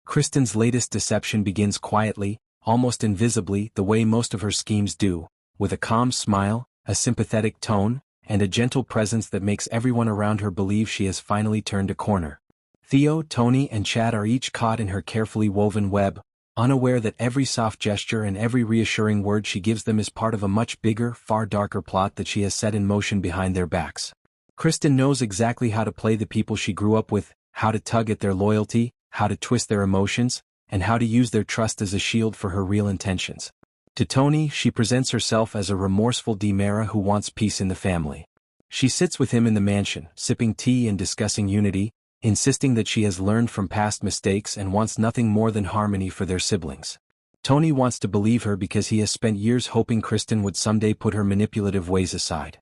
Kristen's latest deception begins quietly, almost invisibly, the way most of her schemes do, with a calm smile, a sympathetic tone, and a gentle presence that makes everyone around her believe she has finally turned a corner. Theo, Tony, and Chad are each caught in her carefully woven web, unaware that every soft gesture and every reassuring word she gives them is part of a much bigger, far darker plot that she has set in motion behind their backs. Kristen knows exactly how to play the people she grew up with, how to tug at their loyalty, how to twist their emotions, and how to use their trust as a shield for her real intentions. To Tony, she presents herself as a remorseful DiMera who wants peace in the family. She sits with him in the mansion, sipping tea and discussing unity, insisting that she has learned from past mistakes and wants nothing more than harmony for their siblings. Tony wants to believe her because he has spent years hoping Kristen would someday put her manipulative ways aside.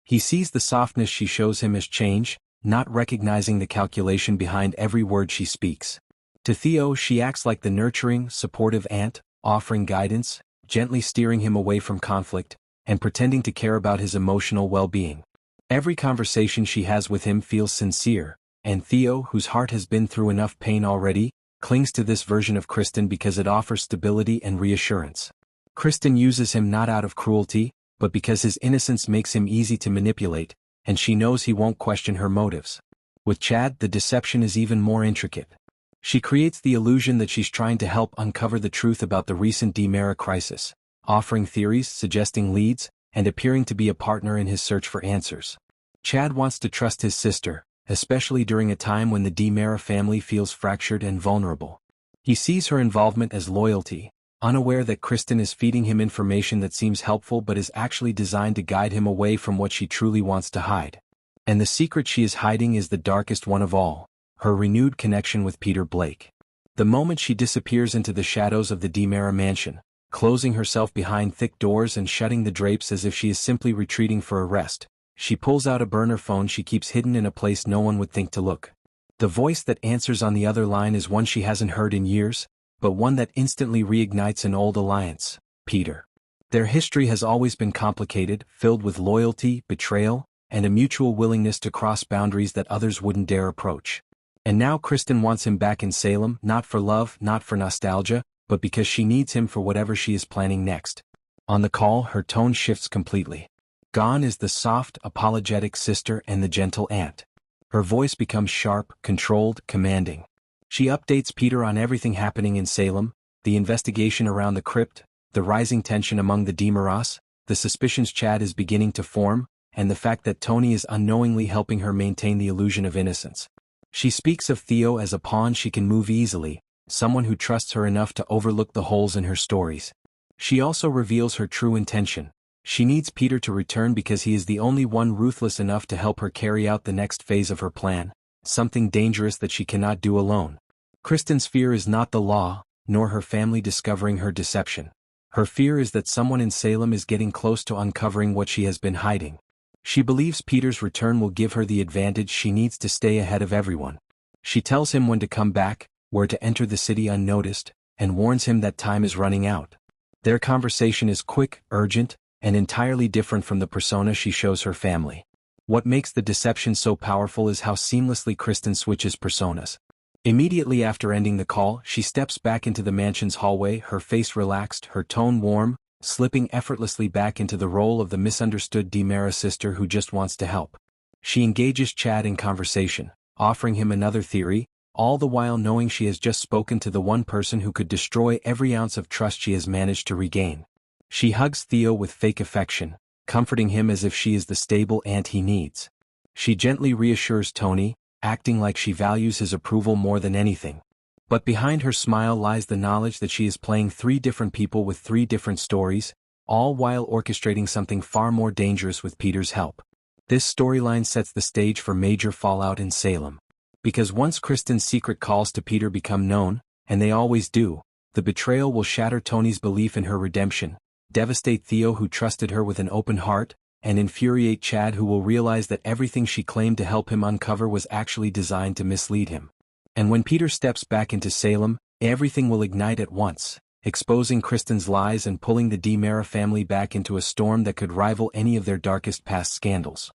He sees the softness she shows him as change, not recognizing the calculation behind every word she speaks. To Theo, she acts like the nurturing, supportive aunt, offering guidance, gently steering him away from conflict, and pretending to care about his emotional well-being. Every conversation she has with him feels sincere, and Theo, whose heart has been through enough pain already, clings to this version of Kristen because it offers stability and reassurance. Kristen uses him not out of cruelty, but because his innocence makes him easy to manipulate, and she knows he won't question her motives. With Chad, the deception is even more intricate. She creates the illusion that she's trying to help uncover the truth about the recent DiMera crisis, offering theories, suggesting leads, and appearing to be a partner in his search for answers. Chad wants to trust his sister, especially during a time when the DiMera family feels fractured and vulnerable. He sees her involvement as loyalty, unaware that Kristen is feeding him information that seems helpful but is actually designed to guide him away from what she truly wants to hide. And the secret she is hiding is the darkest one of all: her renewed connection with Peter Blake. The moment she disappears into the shadows of the DiMera mansion, closing herself behind thick doors and shutting the drapes as if she is simply retreating for a rest, she pulls out a burner phone she keeps hidden in a place no one would think to look. The voice that answers on the other line is one she hasn't heard in years, but one that instantly reignites an old alliance: Peter. Their history has always been complicated, filled with loyalty, betrayal, and a mutual willingness to cross boundaries that others wouldn't dare approach. And now Kristen wants him back in Salem, not for love, not for nostalgia, but because she needs him for whatever she is planning next. On the call, her tone shifts completely. Gone is the soft, apologetic sister and the gentle aunt. Her voice becomes sharp, controlled, commanding. She updates Peter on everything happening in Salem: the investigation around the crypt, the rising tension among the DiMeras, the suspicions Chad is beginning to form, and the fact that Tony is unknowingly helping her maintain the illusion of innocence. She speaks of Theo as a pawn she can move easily, someone who trusts her enough to overlook the holes in her stories. She also reveals her true intention. She needs Peter to return because he is the only one ruthless enough to help her carry out the next phase of her plan, something dangerous that she cannot do alone. Kristen's fear is not the law, nor her family discovering her deception. Her fear is that someone in Salem is getting close to uncovering what she has been hiding. She believes Peter's return will give her the advantage she needs to stay ahead of everyone. She tells him when to come back, where to enter the city unnoticed, and warns him that time is running out. Their conversation is quick, urgent, and entirely different from the persona she shows her family. What makes the deception so powerful is how seamlessly Kristen switches personas. Immediately after ending the call, she steps back into the mansion's hallway, her face relaxed, her tone warm, slipping effortlessly back into the role of the misunderstood DiMera sister who just wants to help. She engages Chad in conversation, offering him another theory, all the while knowing she has just spoken to the one person who could destroy every ounce of trust she has managed to regain. She hugs Theo with fake affection, comforting him as if she is the stable aunt he needs. She gently reassures Tony, acting like she values his approval more than anything. But behind her smile lies the knowledge that she is playing three different people with three different stories, all while orchestrating something far more dangerous with Peter's help. This storyline sets the stage for major fallout in Salem. Because once Kristen's secret calls to Peter become known, and they always do, the betrayal will shatter Tony's belief in her redemption, devastate Theo who trusted her with an open heart, and infuriate Chad who will realize that everything she claimed to help him uncover was actually designed to mislead him. And when Peter steps back into Salem, everything will ignite at once, exposing Kristen's lies and pulling the DiMera family back into a storm that could rival any of their darkest past scandals.